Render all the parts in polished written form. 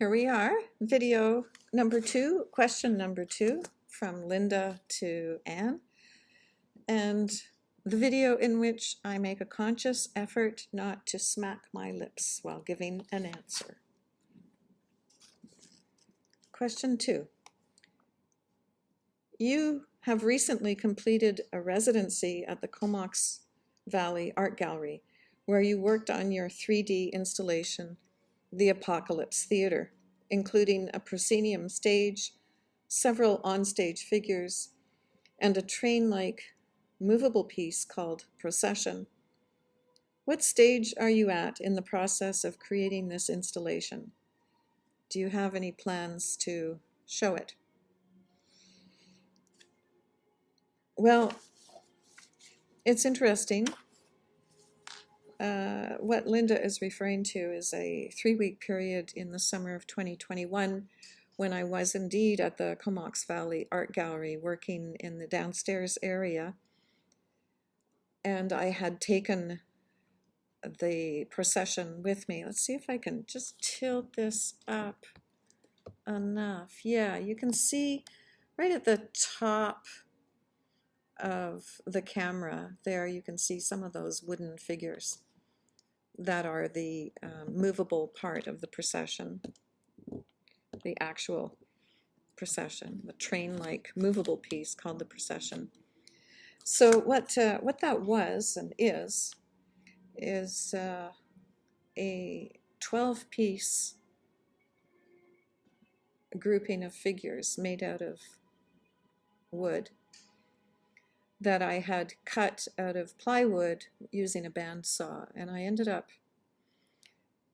Here we are, video number 2, question number 2 from Linda to Anne, and the video in which I make a conscious effort not to smack my lips while giving an answer. Question 2. You have recently completed a residency at the Comox Valley Art Gallery, where you worked on your 3D installation, The Apocalypse Theater, including a proscenium stage, several onstage figures, and a train-like movable piece called Procession. What stage are you at in the process of creating this installation? Do you have any plans to show it? Well, it's interesting. What Linda is referring to is a 3-week period in the summer of 2021 when I was indeed at the Comox Valley Art Gallery working in the downstairs area, and I had taken the procession with me. Let's see if I can just tilt this up enough. Yeah, you can see right at the top of the camera there, you can see some of those wooden figures that are the movable part of the procession, the actual procession, the train-like movable piece called the procession. So what that was and is a 12-piece grouping of figures made out of wood that I had cut out of plywood using a bandsaw, and I ended up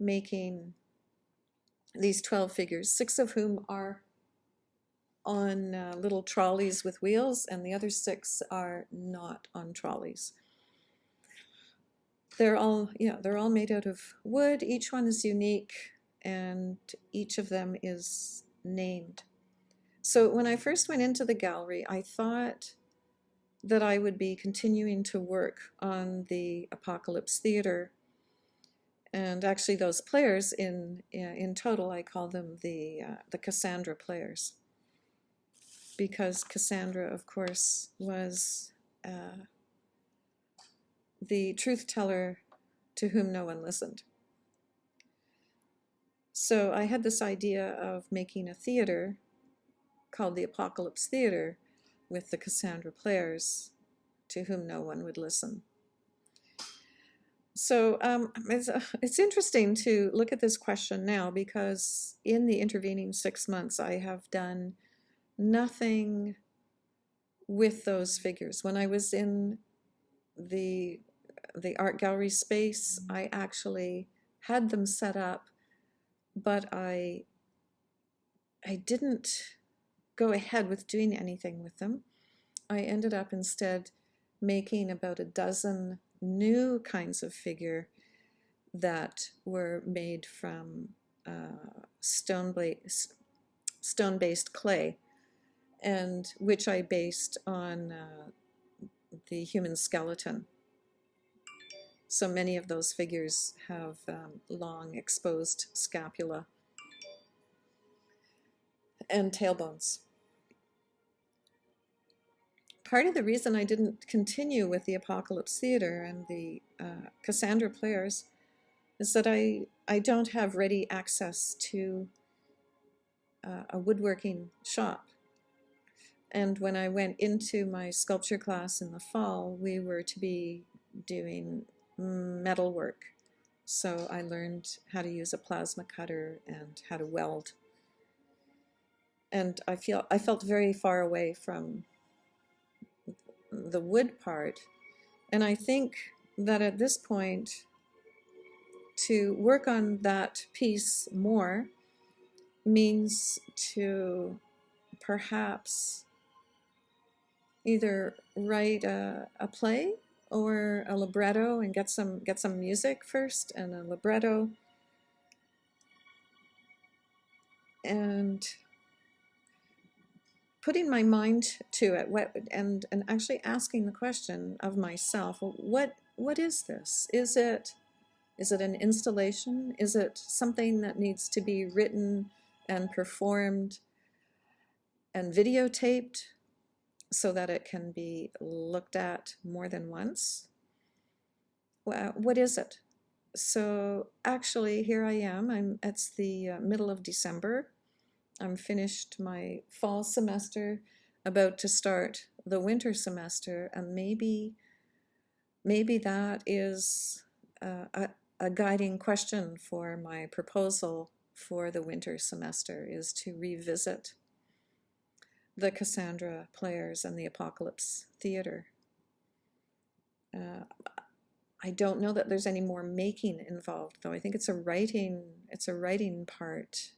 making these 12 figures, 6 of whom are on little trolleys with wheels, and the other 6 are not on trolleys. They're all made out of wood. Each one is unique, and each of them is named. So when I first went into the gallery, I thought that I would be continuing to work on the Apocalypse Theater. And actually those players, in total, I call them the Cassandra players. Because Cassandra, of course, was the truth teller to whom no one listened. So I had this idea of making a theater called the Apocalypse Theater with the Cassandra players to whom no one would listen. So it's interesting to look at this question now, because in the intervening 6 months I have done nothing with those figures. When I was in the art gallery space, I actually had them set up, but I didn't go ahead with doing anything with them. I ended up instead making about a dozen new kinds of figure that were made from stone-based clay, and which I based on the human skeleton. So many of those figures have long exposed scapula and tailbones. Part of the reason I didn't continue with the Apocalypse Theater and the Cassandra players is that I don't have ready access to a woodworking shop. And when I went into my sculpture class in the fall, we were to be doing metal work. So I learned how to use a plasma cutter and how to weld. And I felt very far away from the wood part, and I think that at this point to work on that piece more means to perhaps either write a play or a libretto and get some music first and a libretto, and putting my mind to it, and actually asking the question of myself, what is this? Is it Is it an installation? Is it something that needs to be written and performed and videotaped so that it can be looked at more than once? Well, what is it? So actually, here I am. It's the middle of December. I'm finished my fall semester, about to start the winter semester, and maybe that is a guiding question for my proposal for the winter semester, is to revisit the Cassandra Players and the Apocalypse Theater. I don't know that there's any more making involved, though. I think it's a writing part.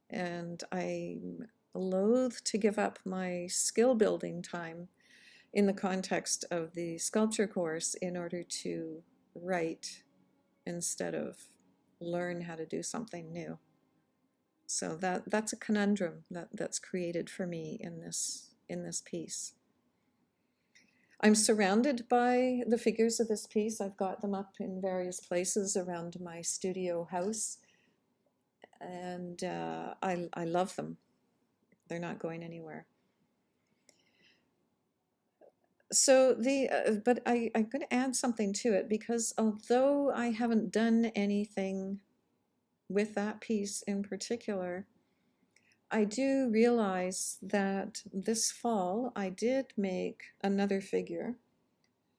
And I'm loath to give up my skill building time in the context of the sculpture course in order to write instead of learn how to do something new. So that's a conundrum that's created for me in this piece. I'm surrounded by the figures of this piece. I've got them up in various places around my studio house, and I love them. They're not going anywhere. So but I'm going to add something to it, because although I haven't done anything with that piece in particular, I do realize that this fall I did make another figure,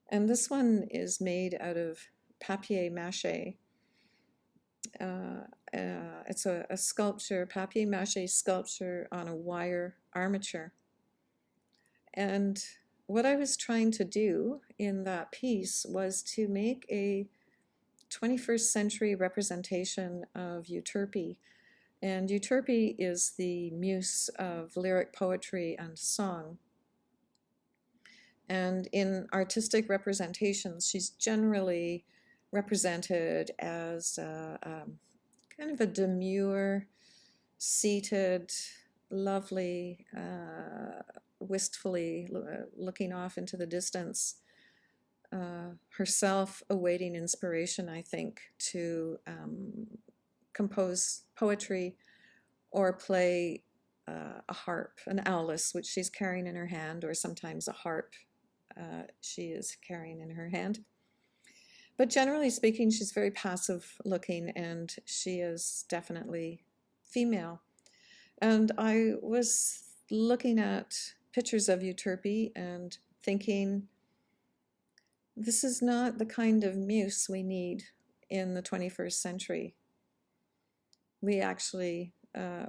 and this one is made out of papier-mâché. It's a sculpture, papier-mâché sculpture on a wire armature. And what I was trying to do in that piece was to make a 21st century representation of Euterpe. And Euterpe is the muse of lyric poetry and song. And in artistic representations, she's generally represented as kind of a demure, seated, lovely, wistfully looking off into the distance, herself awaiting inspiration, I think, to compose poetry or play a harp, an aulos, which she's carrying in her hand, or sometimes a harp she is carrying in her hand. But generally speaking, she's very passive looking, and she is definitely female. And I was looking at pictures of Euterpe and thinking, this is not the kind of muse we need in the 21st century. We actually,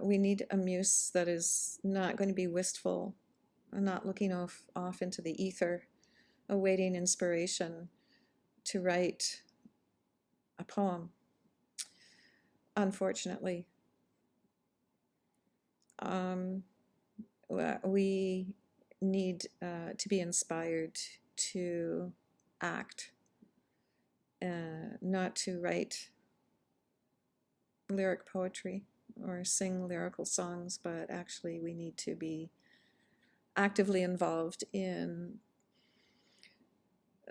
we need a muse that is not going to be wistful, not looking off into the ether, awaiting inspiration to write a poem, unfortunately. We need to be inspired to act, not to write lyric poetry or sing lyrical songs, but actually we need to be actively involved in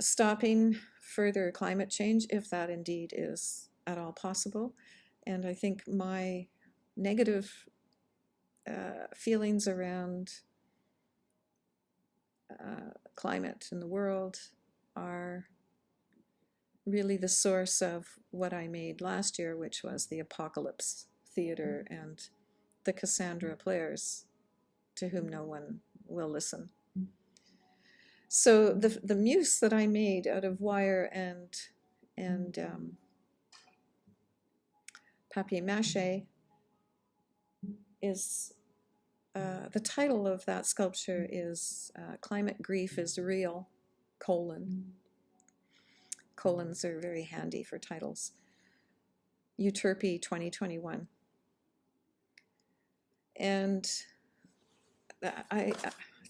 stopping further climate change, if that indeed is at all possible. And I think my negative feelings around climate in the world are really the source of what I made last year, which was the Apocalypse Theater and the Cassandra Players, to whom no one will listen. So the muse that I made out of wire and papier-mâché is, the title of that sculpture is Climate Grief is Real, : colons are very handy for titles. Euterpe 2021. And I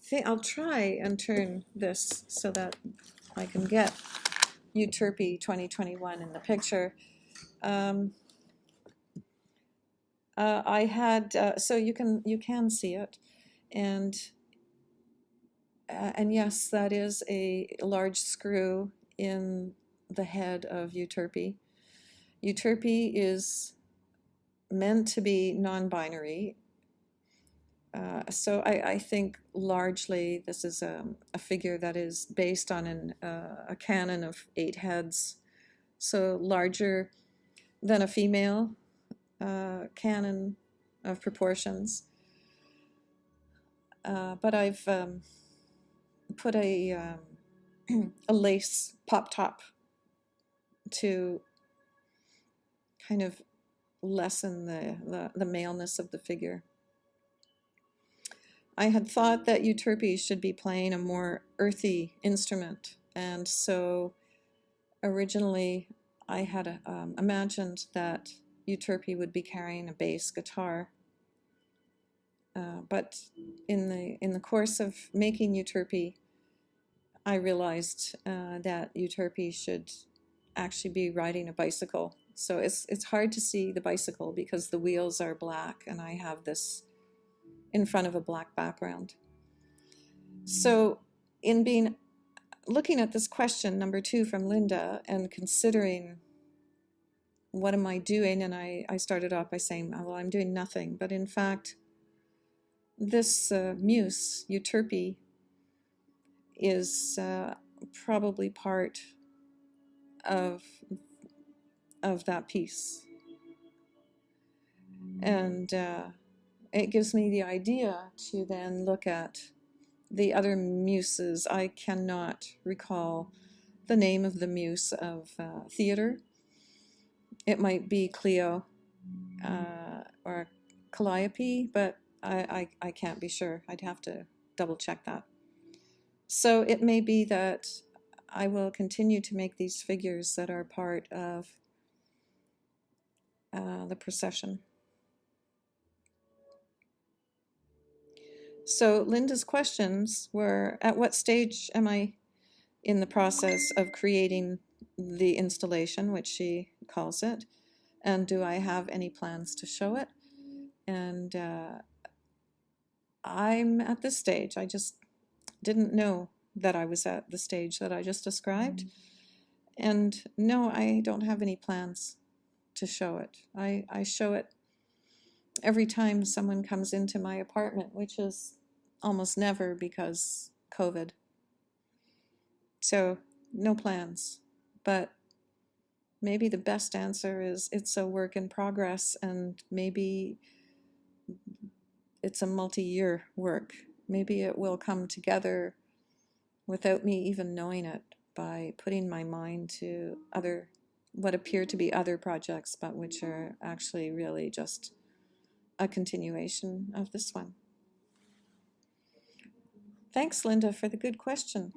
think I'll try and turn this so that I can get Euterpe 2021 in the picture. I had so you can see it, and yes, that is a large screw in the head of Euterpe. Euterpe is meant to be non-binary. So I think largely this is a figure that is based on a canon of 8 heads, so larger than a female canon of proportions. But I've put a lace pop top to kind of lessen the maleness of the figure. I had thought that Euterpe should be playing a more earthy instrument, and so originally I had imagined that Euterpe would be carrying a bass guitar. But in the course of making Euterpe, I realized that Euterpe should actually be riding a bicycle. So it's hard to see the bicycle because the wheels are black and I have this in front of a black background. So in looking at this question, number 2 from Linda, and considering what am I doing, and I started off by saying, well, I'm doing nothing, but in fact, this muse, Euterpe, is probably part of that piece. And it gives me the idea to then look at the other muses. I cannot recall the name of the muse of theater. It might be Cleo or Calliope, but I can't be sure. I'd have to double check that. So it may be that I will continue to make these figures that are part of the procession. So Linda's questions were, at what stage am I in the process of creating the installation, which she calls it, and do I have any plans to show it? And I'm at this stage. I just didn't know that I was at the stage that I just described. And no, I don't have any plans to show it. I show it every time someone comes into my apartment, which is almost never because COVID. So no plans, but maybe the best answer is it's a work in progress, and maybe it's a multi-year work. Maybe it will come together without me even knowing it by putting my mind to what appear to be other projects, but which are actually really just a continuation of this one. Thanks, Linda, for the good question.